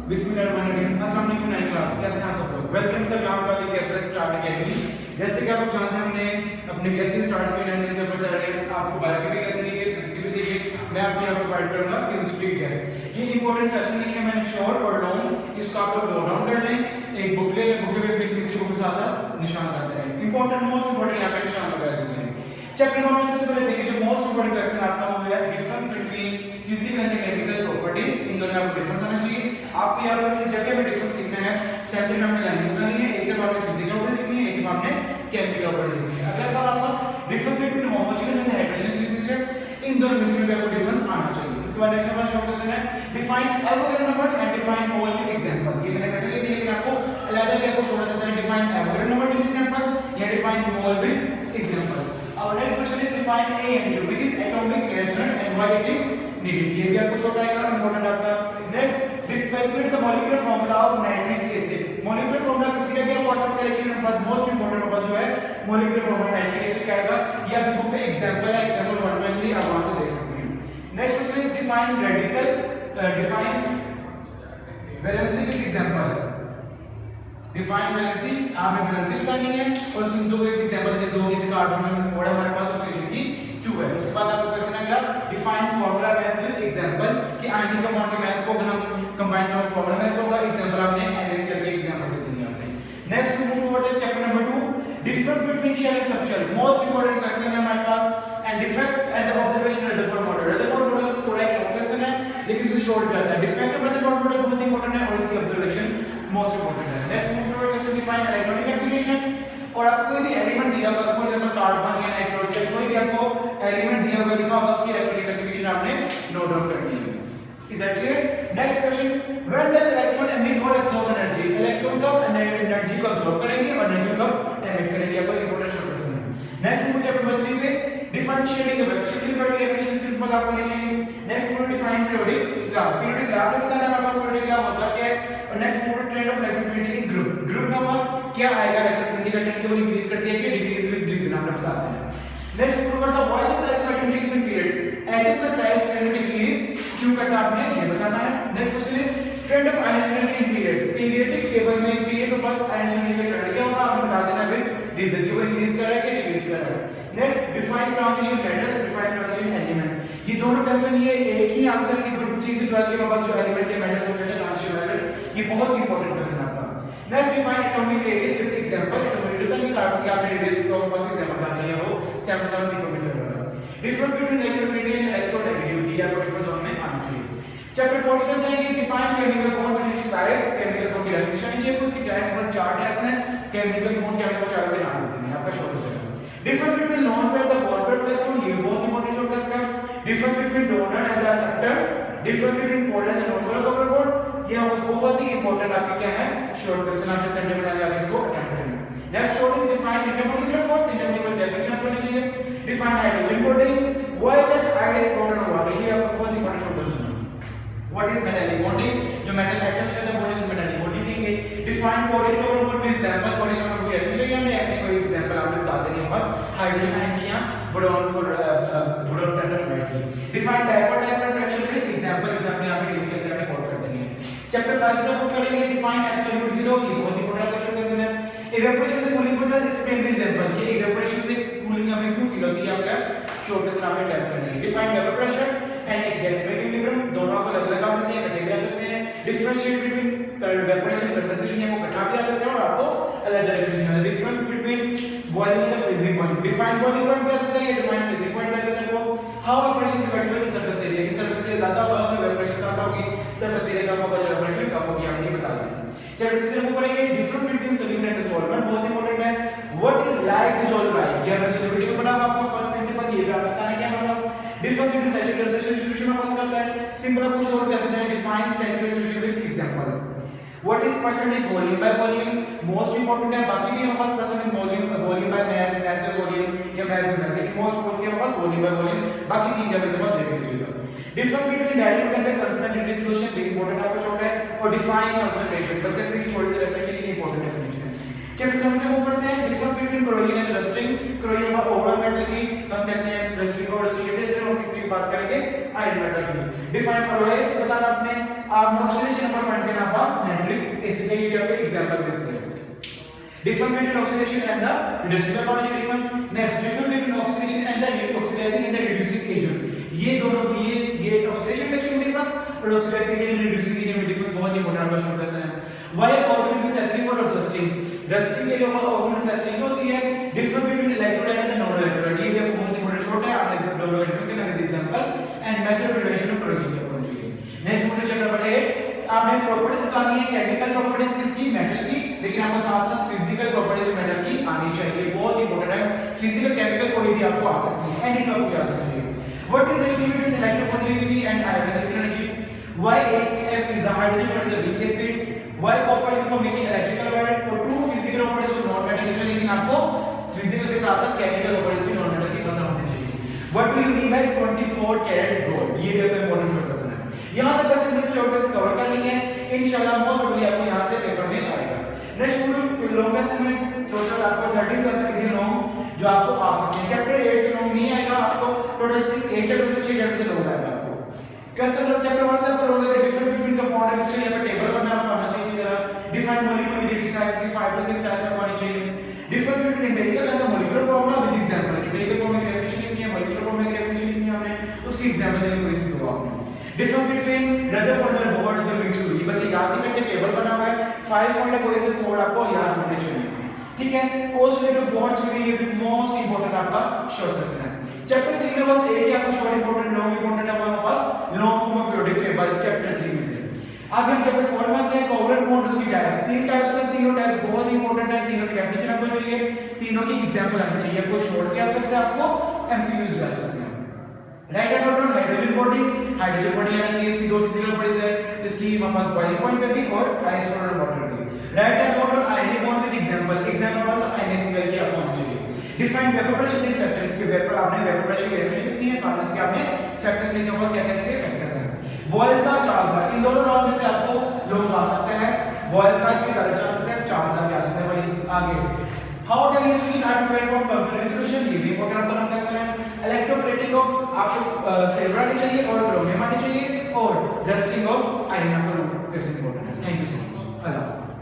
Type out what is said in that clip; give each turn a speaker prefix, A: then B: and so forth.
A: बिस्मिल्लाहिर्रहमानिर्रहीम। अस्सलाम वालेकुम नई क्लास, कैसे हैं आप सब लोग? वेलकम टू ग्राम का कैप्टन स्टार्ट एकेडमी। जैसे कि आप लोग जानते हैं हमने अपने कैसे स्टार्ट किया है, के ऊपर चल रहे हैं। आपको बायोलॉजी भी कैसे दी गई, फिजिक्स भी दी गई। मैं आपको यहाँ पर प्रोवाइड करूंगा केमिस्ट्री कैसे। ये इंपॉर्टेंट क्वेश्चन लिखे मैंने शॉर्ट और लॉन्ग, इसको आप लोग नोट डाउन कर लें। एक बुक ले लें, बुक में अपनी केमिस्ट्री बुक के साथ साथ निशान करते हैं। इंपॉर्टेंट मोस्ट इंपॉर्टेंट यहाँ पे निशान लगा देते हैं। चैप्टर नंबर 1 सबसे पहले देखिए, जो मोस्ट इंपॉर्टेंट क्वेश्चन आपका वो है difference between physical and chemical properties. इन दोनों में आपको डिफरेंस आना चाहिए। आपको याद रखना, जब भी हमें डिफरेंस लिखना है सेंटर में हमने लाइन बनानी है। एक तरफ हमने फिजिकल प्रॉपर्टी लिखनी है, एक तरफ हमने केमिकल प्रॉपर्टी लिखनी है। अगला सवाल आपका difference between homogeneous and heterogeneous liquid. इन दोनों मिक्सचर में आपको डिफरेंस आना चाहिए। उसके बाद नेक्स्ट हमारा शॉर्ट क्वेश्चन है define Avogadro number and define mole with example. ये मैंने कट लिया, लेकिन आपको अलग-अलग आपको छोड़ा जाता है define Avogadro number with example या define mole with example. Our next question is define AMU, which is atomic measurement and why it is needed. ये भी आपको छोटा आएगा, important आपका। Next, calculate the molecular formula of nitric acid. Molecular formula किसी का भी आप पढ़ सकते हैं, लेकिन हमारे most important होगा जो है molecular formula nitric acid का आएगा। ये आपकी बुक में example है, example 1.3 आप वहाँ से देख सकते हैं। Next question is define radical, define valency with example. Define valency, हमें वैलेंसी बतानी है और उसमें जो इस एग्जांपल में दो किसी कार्बन में से 4 है हमारे पास, तो उसकी की 2 है। उसके बाद आपको क्वेश्चन अगला define formula match with example कि आयनिक कंपाउंड के मैच को अगर हम कंबाइन करें फार्मूला मैच होगा। एग्जांपल आपने NaCl के एग्जांपल दे दिया आपने। Next move toward chapter number 2 difference between shell and subshell. Most important question है हमारे पास। And defect and the observation of Rutherford model. Rutherford model थोड़ा एक लॉन्ग क्वेश्चन है, लेकिन इसे शॉर्ट करता है। डिफेक्ट ऑफ रदरफोर्ड मॉडल बहुत इंपॉर्टेंट है और इसकी ऑब्जर्वेशन मोस्ट इंपोर्टेंट है। Next move toward question define electronic configuration. और आपको कोई भी एलिमेंट दिया होगा, फॉर एग्जांपल कार्बन या नाइट्रोजन, कोई भी आपको एलिमेंट दिया होगा, लिखा होगा, उसकी इलेक्ट्रॉनिक कन्फिगरेशन आपने नोट डाउन करनी है। Is that clear? Next question when does electron emit और एब्सॉर्ब एनर्जी। इलेक्ट्रॉन कब एनर्जी को एब्सॉर्ब करेंगे और एनर्जी कब एमिट करेंगे, आपका इंपॉर्टेंट शॉर्ट क्वेश्चन है। नेक्स्ट मूव चैप्टर नंबर 3 में define shading effect. Shading effect की डेफिनेशन सिंपल आपको नहीं चाहिए। Next move define periodic law. Periodic law आपको बताना है हमारे पास पीरियोडिक लॉ होता क्या है। और next move trend of electronegativity in group. Group में पास क्या आएगा, इलेक्ट्रोनेगेटिविटी का ट्रेंड क्यों इंक्रीज करती है कि डिक्रीज विद रीजन आपने बताते हैं। नेक्स्ट मूव करता है why the size of atom decrease in period. Atom का साइज पीरियड में डिक्रीज क्यों करता है आपने ये बताना है। Next question is trend of ionic energy in period. Periodic table में पीरियड के पास आयनिक एनर्जी का ट्रेंड क्या होगा आपने बता देना विद रीजन, क्यों इंक्रीज कर रहा है कि डिक्रीज कर रहा है। Next define transition metal, define transition element. ये दोनों क्वेश्चन ये एक ही आंसर की ग्रुप 3 से 12 के बाद जो एलिमेंट के मेटल को कहते हैं ट्रांजिशन मेटल, ये बहुत इंपॉर्टेंट क्वेश्चन आपका। Next define atomic radius with example. Atomic radius carbon के आपने रेडियस को पास एग्जांपल बता दिया, वो 77 पिकोमीटर होगा। Difference between electronegativity and electronegativity आपको डिफरेंस दोनों में आना चाहिए। चैप्टर 40 तक जाएंगे। Define chemical bond with its types. Chemical bond की डेफिनेशन है कि उसकी टाइप्स पर 4 टाइप्स हैं। केमिकल बॉन्ड के आपको 4 के नाम देते हैं, आपका शॉर्ट हो जाएगा। Difference between lone pair the bond pair electron, ये बहुत इंपॉर्टेंट शॉर्ट क्लास का। Difference between donor and the acceptor. Difference between polar and non polar coupled bond, ये बहुत ही इंपॉर्टेंट आपके क्या है शॉर्ट क्वेश्चन आपके संडे में आगे इसको अटेम्प्ट करेंगे। Next short is define intermolecular force. Intermolecular definition आपको चाहिए। Define hydrogen bonding. Why does ice bond on water, ये आपका बहुत इंपॉर्टेंट शॉर्ट क्वेश्चन है। व्हाट इज मेटालिक बॉन्डिंग, जो मेटल आइटम्स के अंदर बॉन्डिंग से मेटालिक बॉन्डिंग देंगे। Define coral coupled bond with example. Coral coupled bond कैसे हमने अपने कोई एग्जांपल आपने बता देनी है बस। हाइड्रोजन आयन की या boron for boron friend of light की। Define dipole dipole interaction with example. Example यहां पे लिस्ट करके कोड कर देंगे। चैप्टर 5 में कोड करेंगे डिफाइन एब्सोल्यूट जीरो, ये बहुत इंपॉर्टेंट क्वेश्चन है। इवेपोरेशन से कूलिंग प्रोसेस एक्सप्लेन एग्जांपल कि इवेपोरेशन से कूलिंग हमें क्यों फील होती है, आपका शॉर्ट क्वेश्चन आपने टाइप करना है। Define vapour pressure and equilibrium, दोनों को अलग-अलग आ सकते हैं, इकट्ठे भी आ सकते हैं। डिफरेंशिएट बिटवीन वेपोरेशन कंडेंसेशन, ये वो इकट्ठा भी आ सकते हैं और आपको अलग-अलग डेफिनेशन है। Difference between boiling and freezing point. Define boiling point भी आ सकता है, या डिफाइन फ्रीजिंग पॉइंट भी आ सकता है। वो how operation is equal to surface area, की सरफेस एरिया ज्यादा होगा तो वेपोरेशन ज्यादा होगी, सरफेस एरिया कम होगा तो वेपोरेशन कम होगी, हमने ये बता दिया। चैप्टर 6 में पढ़ेंगे difference between solute and solvent, बहुत इंपॉर्टेंट है। What is like dissolve like, ये हमने सॉल्युबिलिटी में पढ़ा, आपका फर्स्ट प्रिंसिपल ये भी आप बताना है क्या हमारे पास। डिफरेंस बिटवीन सैचुरेटेड और सैचुरेशन में पास करता है। सिंपल आपको शॉर्ट कर सकते हैं define saturation with example. What is percentage volume by volume, most important है। बाकी भी हमारे पास percentage volume, volume by mass, mass by volume या मास बाय मास, लेकिन मोस्ट मोस्ट के हमारे पास वॉल्यूम बाय वॉल्यूम, बाकी तीन जगह दफा देख लीजिएगा। Difference between dilute and the concentrated solution भी इंपॉर्टेंट आपका शॉर्ट है। और डिफाइन कंसंट्रेशन, बच्चे से छोड़ के डेफिनेशन के लिए इंपॉर्टेंट डेफिनेशन है। चैप्टर 7 में मूव करते हैं difference between corrosion and rusting. Corrosion का ओवरऑल मेटल की हम कहते हैं, रस्टिंग को रस्टिंग कहते हैं, इसे हम किसी इसकी बात करेंगे आयरन मेटल की। डिफाइन अलॉय बताना आपने, आप ऑक्सीडेशन नंबर फाइंड करना पास नाइट्रिक एसिड के लिए आपके एग्जांपल में से difference between oxidation and the reduction का कौन सा difference? Next, difference between oxidation and the oxidizing and the reducing agent. ये दोनों ये oxidation reaction में difference और oxidizing agent reducing agent में difference बहुत इंपॉर्टेंट आपका शॉर्ट क्वेश्चन है। Why organism is necessary for rusting? Rusting के लिए organism necessary होती है। Difference between electrolyte and the non-electrolyte ये भी आपको बहुत इंपॉर्टेंट शॉर्ट है, आपने दोनों का difference करना है example and method of preparation of protein का होना चाहिए। नेक्स्ट मॉड्यूल चैप्टर नंबर 8 आपने प्रॉपर्टीज बतानी है, केमिकल प्रॉपर्टीज किसकी, मेटल की, लेकिन आपको साथ साथ फिजिकल प्रॉपर्टीज मेटल की आनी चाहिए, बहुत इंपॉर्टेंट है। फिजिकल केमिकल कोई भी आपको आ सकती है, एंड इनको आपको याद रखना चाहिए। What is the relation between electropositivity and ionic energy? Why HF is a hydrogen for the weak acid? Why copper used for making electrical wire? तो टू फिजिकल प्रॉपर्टीज को नॉन मेटल, लेकिन आपको physical के साथ साथ chemical properties भी non metal की पता होनी चाहिए। What do you mean by 24 carat gold? ये भी आपका इंपॉर्टेंट शॉर्ट क्वेश्चन है। यहां तक बच्चे ने शॉर्ट क्वेश्चन कवर कर लिए हैं, इंशाल्लाह मोस्ट प्रोबेबली आपको यहां से पेपर में आएगा। नेक्स्ट मॉड्यूल लॉन्ग क्वेश्चन में टोटल आपको 13 क्वेश्चन दिए लॉन्ग जो आपको आ सकते हैं। चैप्टर 8 से लॉन्ग नहीं आएगा आपको, टोटल 8 चैप्टर से 6 चैप्टर से लॉन्ग आएगा आपको। क्वेश्चन नंबर चैप्टर 1 से आपको लॉन्ग आएगा, डिफरेंस बिटवीन कंपाउंड एंड यहाँ पे टेबल बना आपको आना चाहिए, जरा define molecule with its types की 5 to 6 टाइप्स आपको आनी चाहिए। Difference between empirical and the molecular formula with example, empirical formula की डेफिनेशन लिखनी है, मॉलिक्यूलर फॉर्मूला की डेफिनेशन लिखनी है, हमने उसकी एग्जांपल देने की कोशिश की आपने। डिफरेंस बिटवीन रदरफोर्ड और बोहर जो मिक्स हुई, बच्चे याद नहीं करते, टेबल बना हुआ है 5 पॉइंट कोई से 4 आपको याद होने चाहिए, ठीक है। पोस्टलेटिव बोहर जो ये भी मोस्ट इंपोर्टेंट आपका शॉर्ट क्वेश्चन है। चैप्टर 3 में बस एक ही आपको शॉर्ट इंपोर्टेंट लॉन्ग इंपोर्टेंट है हमारे पास, long form of periodic table chapter 3 में से। आगे हम चैप्टर 4 में आते हैं, कोवलेंट बॉन्ड उसकी टाइप्स, 3 टाइप्स है, तीनों टाइप्स बहुत इंपोर्टेंट है, तीनों की डेफिनेशन आपको चाहिए, तीनों की एग्जांपल आनी चाहिए, आपको शॉर्ट भी आ सकता है, आपको एमसीक्यूज भी आ सकते हैं। Right hand note on hydrogen bonding, hydrogen bonding आना चाहिए, इसकी दो फिजिकल प्रॉपर्टीज है, इसकी हमारे पास बॉइलिंग पॉइंट पे भी और आइसोटोप वाटर भी। Right hand note on ionic bond with example, example पास आयनिक की आपको आना चाहिए। Define vapour pressure is factor, इसके वेपर आपने वेपर प्रेशर की डेफिनेशन लिखनी है, साथ में इसके आपने फैक्टर्स लिखने होगा, क्या क्या इसके फैक्टर्स हैं। बॉयल्स लॉ, चार्ल्स लॉ, इन दोनों लॉ में से आपको लोग आ सकते हैं, बॉयल्स लॉ के ज्यादा चांसेस है, चार्ल्स लॉ भी आ सकता है भाई। आगे how can you switch or prepare for conflict solution, ये भी इंपॉर्टेंट आपका नाम कैसा है। इलेक्ट्रोप्लेटिंग ऑफ आपको सिल्वर आनी चाहिए और क्रोमियम आनी चाहिए, और डस्टिंग ऑफ आयरन आपको कैसे इंपॉर्टेंट है। थैंक यू सो मच, अल्लाह हाफिज़।